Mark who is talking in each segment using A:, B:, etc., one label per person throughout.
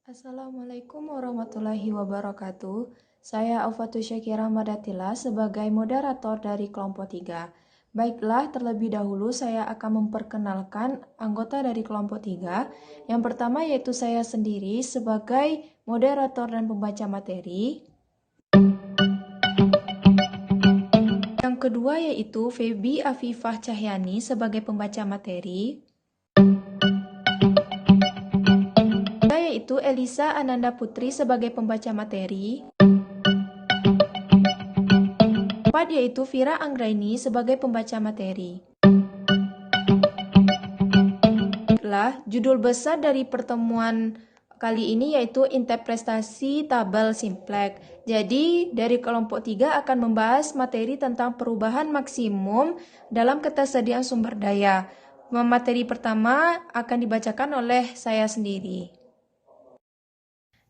A: Assalamualaikum warahmatullahi wabarakatuh. Saya Aufatus Syakira Madatila sebagai moderator dari kelompok 3. Baiklah, terlebih dahulu saya akan memperkenalkan anggota dari kelompok 3. Yang pertama yaitu saya sendiri sebagai moderator dan pembaca materi. Yang kedua yaitu Feby Afifah Cahyani sebagai pembaca materi. Yaitu Elisa Ananda Putri sebagai pembaca materi. Keempat yaitu Vira Anggraini sebagai pembaca materi. Judul besar dari pertemuan kali ini yaitu interpretasi tabel simplex. Jadi dari kelompok 3 akan membahas materi tentang perubahan maksimum dalam ketersediaan sumber daya. Materi pertama akan dibacakan oleh saya sendiri.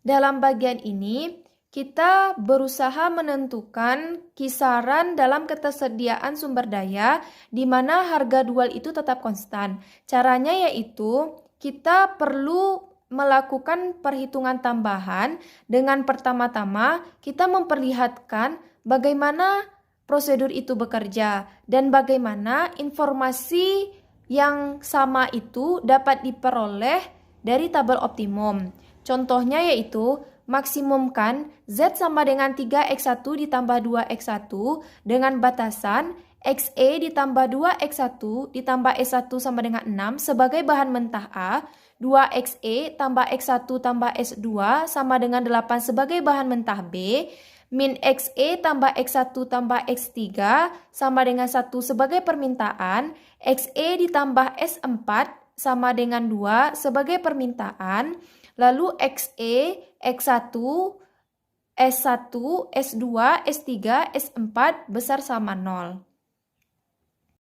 A: Dalam bagian ini, kita berusaha menentukan kisaran dalam ketersediaan sumber daya di mana harga dual itu tetap konstan. Caranya yaitu kita perlu melakukan perhitungan tambahan dengan pertama-tama kita memperlihatkan bagaimana prosedur itu bekerja dan bagaimana informasi yang sama itu dapat diperoleh dari tabel optimum. Contohnya yaitu maksimumkan Z sama dengan 3x1 ditambah 2x1 dengan batasan XE ditambah 2x1 ditambah S1 sama dengan 6 sebagai bahan mentah A, 2xe tambah x1 tambah S2 sama dengan 8 sebagai bahan mentah B, min xe tambah x1 tambah x3 sama dengan 1 sebagai permintaan, xe ditambah S4 sama dengan 2 sebagai permintaan, lalu XE, X1, S1, S2, S3, S4 besar sama 0.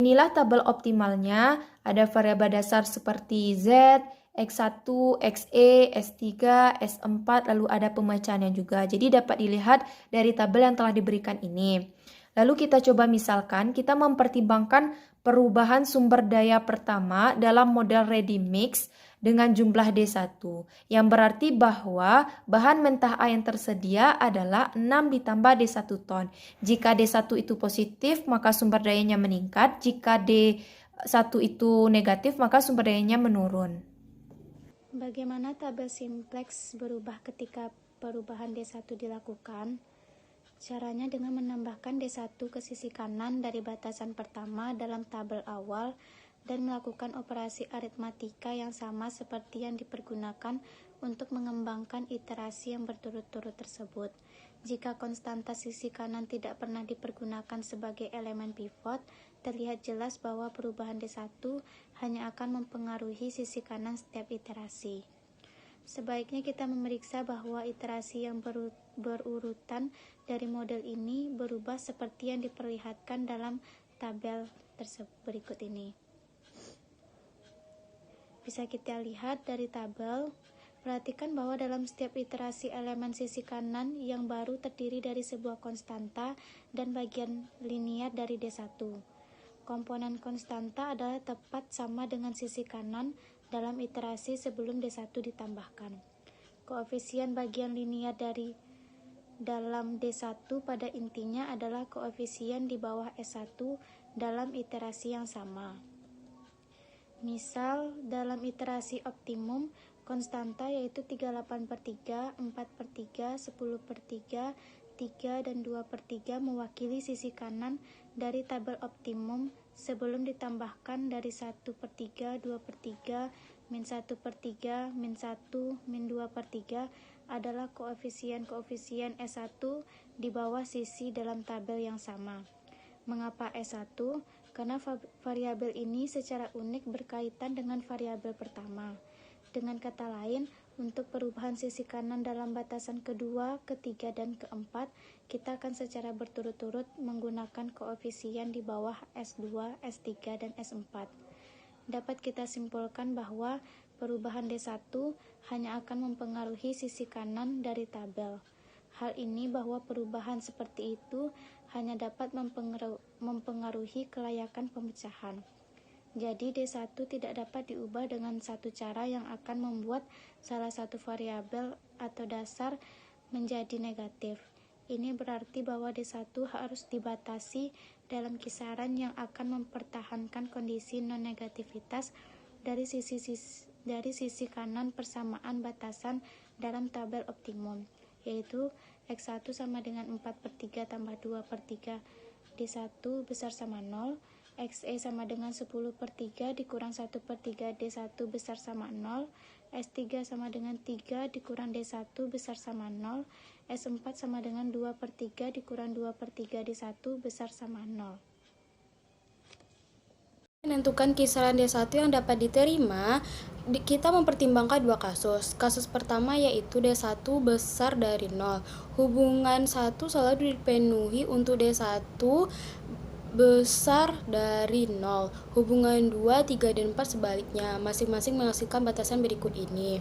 A: Inilah tabel optimalnya, ada variabel dasar seperti Z, X1, XE, S3, S4, lalu ada pemecahannya juga. Jadi dapat dilihat dari tabel yang telah diberikan ini. Lalu kita coba misalkan, kita mempertimbangkan perubahan sumber daya pertama dalam model ready mix dengan jumlah D1, yang berarti bahwa bahan mentah A yang tersedia adalah 6 ditambah D1 ton. Jika D1 itu positif, maka sumber dayanya meningkat. Jika D1 itu negatif, maka sumber dayanya menurun.
B: Bagaimana tabel simplex berubah ketika perubahan D1 dilakukan? Caranya dengan menambahkan D1 ke sisi kanan dari batasan pertama dalam tabel awal dan melakukan operasi aritmatika yang sama seperti yang dipergunakan untuk mengembangkan iterasi yang berturut-turut tersebut. Jika konstanta sisi kanan tidak pernah dipergunakan sebagai elemen pivot, terlihat jelas bahwa perubahan D1 hanya akan mempengaruhi sisi kanan setiap iterasi. Sebaiknya kita memeriksa bahwa iterasi yang berurutan dari model ini berubah seperti yang diperlihatkan dalam tabel berikut ini. Bisa kita lihat dari tabel, perhatikan bahwa dalam setiap iterasi elemen sisi kanan yang baru terdiri dari sebuah konstanta dan bagian linier dari D1. Komponen konstanta adalah tepat sama dengan sisi kanan dalam iterasi sebelum D1 ditambahkan. Koefisien bagian linier dari dalam D1 pada intinya adalah koefisien di bawah S1 dalam iterasi yang sama. Misal, dalam iterasi optimum, konstanta yaitu 38/3, 4/3, 10/3, 3, dan 2/3 mewakili sisi kanan dari tabel optimum sebelum ditambahkan dari 1/3, 2/3, min 1/3, min 1, min 2/3 adalah koefisien-koefisien S1 di bawah sisi dalam tabel yang sama. Mengapa S1? Karena variabel ini secara unik berkaitan dengan variabel pertama. Dengan kata lain, untuk perubahan sisi kanan dalam batasan kedua, ketiga, dan keempat, kita akan secara berturut-turut menggunakan koefisien di bawah S2, S3, dan S4. Dapat kita simpulkan bahwa perubahan D1 hanya akan mempengaruhi sisi kanan dari tabel. Hal ini bahwa perubahan seperti itu hanya dapat mempengaruhi kelayakan pemecahan. Jadi D1 tidak dapat diubah dengan satu cara yang akan membuat salah satu variabel atau dasar menjadi negatif. Ini berarti bahwa D1 harus dibatasi dalam kisaran yang akan mempertahankan kondisi non-negativitas dari sisi kanan persamaan batasan dalam tabel optimum, yaitu X1 sama dengan 4/3 tambah 2/3 D1 besar sama 0, XE sama dengan 10/3 dikurang 1/3 D1 besar sama 0, S3 sama dengan 3 dikurang D1 besar sama 0, S4 sama dengan 2/3 dikurang 2/3 D1 besar sama 0.
C: Menentukan kisaran D1 yang dapat diterima, kita mempertimbangkan dua kasus. Kasus pertama yaitu D1 besar dari 0. Hubungan 1 selalu dipenuhi untuk D1 besar dari 0. Hubungan 2, 3, dan 4 sebaliknya, masing-masing menghasilkan batasan berikut ini.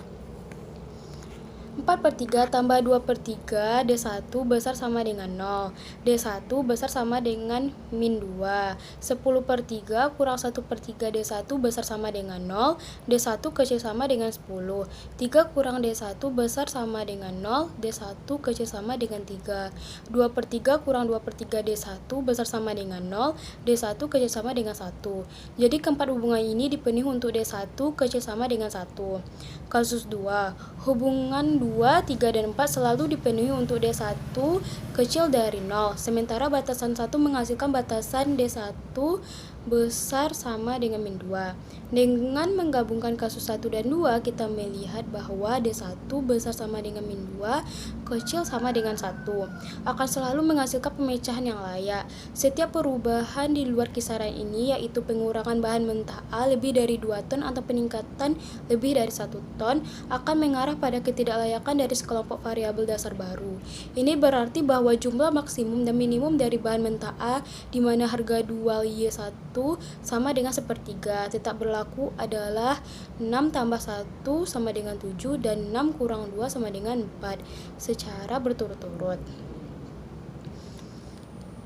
C: 4/3 tambah 2/3 D1 besar sama dengan 0. D1 besar sama dengan min 2. 10/3 kurang 1/3 D1 besar sama dengan 0. D1 kecil sama dengan 10. 3 kurang D1 besar sama dengan 0. D1 kecil sama dengan 3. 2/3 kurang 2/3 D1 besar sama dengan 0. D1 kecil sama dengan 1. Jadi keempat hubungan ini dipenuhi untuk D1 kecil sama dengan 1. Kasus 2. Hubungan 2, 3, dan 4 selalu dipenuhi untuk D1 kecil dari 0, sementara batasan 1 menghasilkan batasan D1 besar sama dengan min 2. Dengan menggabungkan kasus 1 dan 2, kita melihat bahwa D1 besar sama dengan min 2, kecil sama dengan 1, akan selalu menghasilkan pemecahan yang layak. Setiap perubahan di luar kisaran ini, yaitu pengurangan bahan mentah A lebih dari 2 ton atau peningkatan lebih dari 1 ton, akan mengarah pada ketidaklayakan dari sekelompok variabel dasar baru. Ini berarti bahwa jumlah maksimum dan minimum dari bahan mentah A di mana harga dual Y1 sama dengan 1/3 tetap berlaku adalah 6 tambah 1 sama dengan 7 dan 6 kurang 2 sama dengan 4 secara berturut-turut.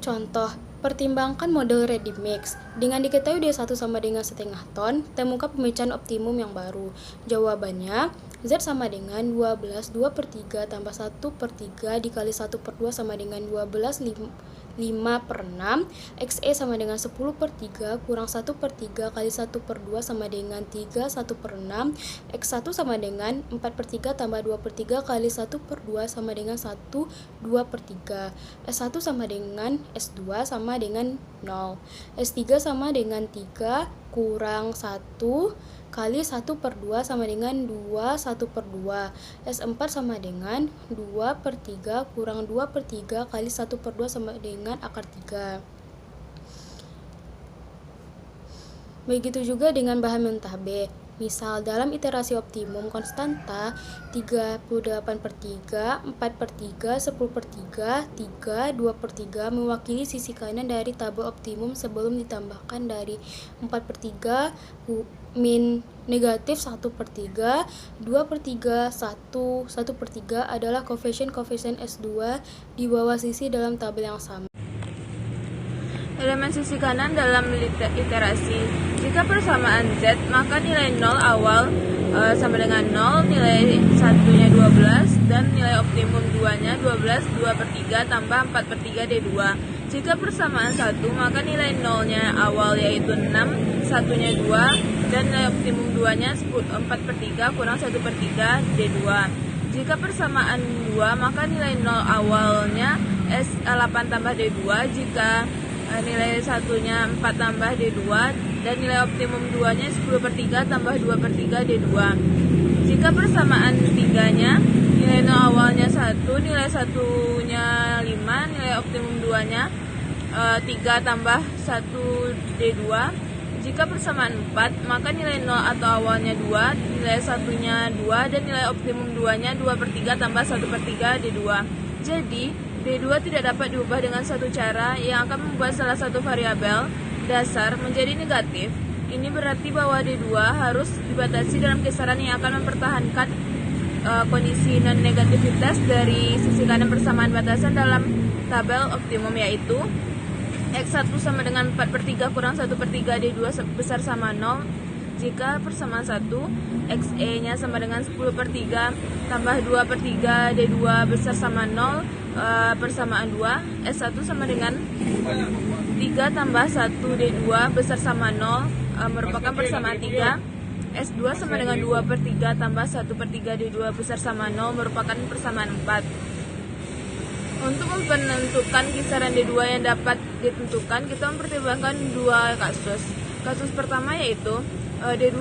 C: Contoh, pertimbangkan model ready mix. Dengan diketahui D1 sama dengan setengah ton, temukan pemecahan optimum yang baru. Jawabannya, Z sama dengan 12 2/3 tambah 1/3 dikali 1/2 sama dengan 12 5/6. XE sama dengan 10/3 kurang 1/3 kali 1/2 sama dengan 3 1/6. X1 sama dengan 4/3 tambah 2/3 kali 1/2 sama dengan 1 2/3. S1 sama dengan S2 sama dengan 0. S3 sama dengan 3 kurang 1 kali 1/2 sama dengan 2 1/2. S4 sama dengan 2/3 kurang 2/3 kali 1/2 sama dengan akar 3. Begitu juga dengan bahan mentah B. Misal dalam iterasi optimum konstanta 38/3, 4/3, 10/3, 3, 2/3 mewakili sisi kanan dari tabel optimum sebelum ditambahkan dari 4/3 min negatif 1/3, 2/3, 1/3 adalah koefisien S2 di bawah sisi dalam tabel yang sama.
A: Elemen sisi kanan dalam iterasi. Jika persamaan Z, maka nilai 0 awal sama dengan 0, nilai 1-nya 12, dan nilai optimum 2-nya 12, 2/3 tambah 4/3 D2. Jika persamaan 1, maka nilai 0-nya awal yaitu 6, 1-nya 2, dan nilai optimum 2-nya 4/3 kurang 1/3 D2. Jika persamaan 2, maka nilai 0 awalnya S8 tambah D2, jika nilai 1-nya 4 tambah D2, dan nilai optimum 2-nya 10/3 tambah 2/3 D2. Jika persamaan 3-nya, nilai 0 awalnya 1, nilai 1-nya 5, nilai optimum 2-nya 3 tambah 1 D2. Jika persamaan 4, maka nilai 0 atau awalnya 2, nilai 1-nya 2, dan nilai optimum 2-nya 2/3 tambah 1/3 D2. Jadi, D2 tidak dapat diubah dengan satu cara yang akan membuat salah satu variabel dasar menjadi negatif. Ini berarti bahwa D2 harus dibatasi dalam kisaran yang akan mempertahankan kondisi non-negativitas dari sisi kanan persamaan batasan dalam tabel optimum, yaitu
D: X1 sama dengan 4/3 kurang 1/3 D2 besar sama 0. Jika persamaan 1, XE-nya sama dengan 10/3 tambah 2/3 D2 besar sama 0, persamaan 2. S1 sama dengan 3 tambah 1 D2 besar sama 0, merupakan persamaan 3. S2 sama dengan 2/3 tambah 1/3 D2 besar sama 0, merupakan persamaan 4. Untuk menentukan kisaran D2 yang dapat ditentukan, kita mempertimbangkan dua kasus. Kasus pertama yaitu D2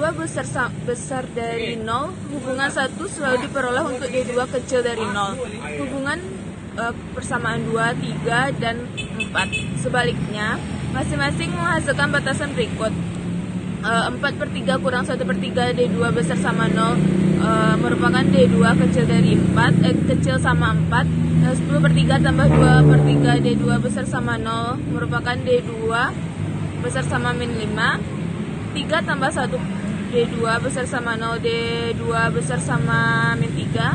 D: besar dari 0, hubungan 1 selalu diperoleh untuk D2 kecil dari 0. Hubungan persamaan 2, 3, dan 4. Sebaliknya, masing-masing menghasilkan batasan berikut. 4/3 kurang 1/3 D2 besar sama 0 merupakan D2 kecil dari 4, kecil sama 4. 10/3 tambah 2/3 D2 besar sama 0 merupakan D2 besar sama min 5. 3 tambah 1 D2 besar sama 0, D2 besar sama min 3.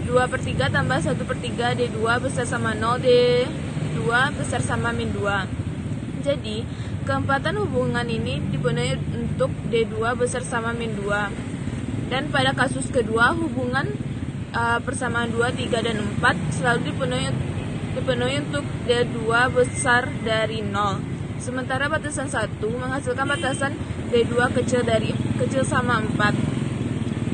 D: 2/3 tambah 1/3 D2 besar sama 0, D2 besar sama min 2. Jadi, keempatan hubungan ini dipenuhi untuk D2 besar sama min 2. Dan pada kasus kedua, hubungan persamaan 2, 3, dan 4 selalu dipenuhi untuk D2 besar dari 0. Sementara batasan 1 menghasilkan batasan D2 kecil sama 4.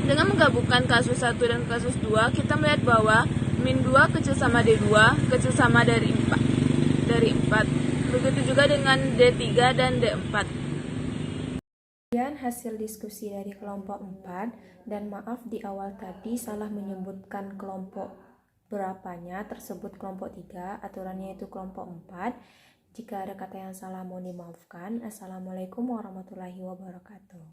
D: Dengan menggabungkan kasus 1 dan kasus 2, kita melihat bahwa min 2 kecil sama D2 kecil sama dari 4. Begitu juga dengan D3 dan D4.
A: Kemudian hasil diskusi dari kelompok 4, dan maaf di awal tadi salah menyebutkan kelompok berapanya tersebut kelompok 3, aturannya itu kelompok 4. Jika ada kata yang salah mohon dimaafkan. Assalamualaikum warahmatullahi wabarakatuh.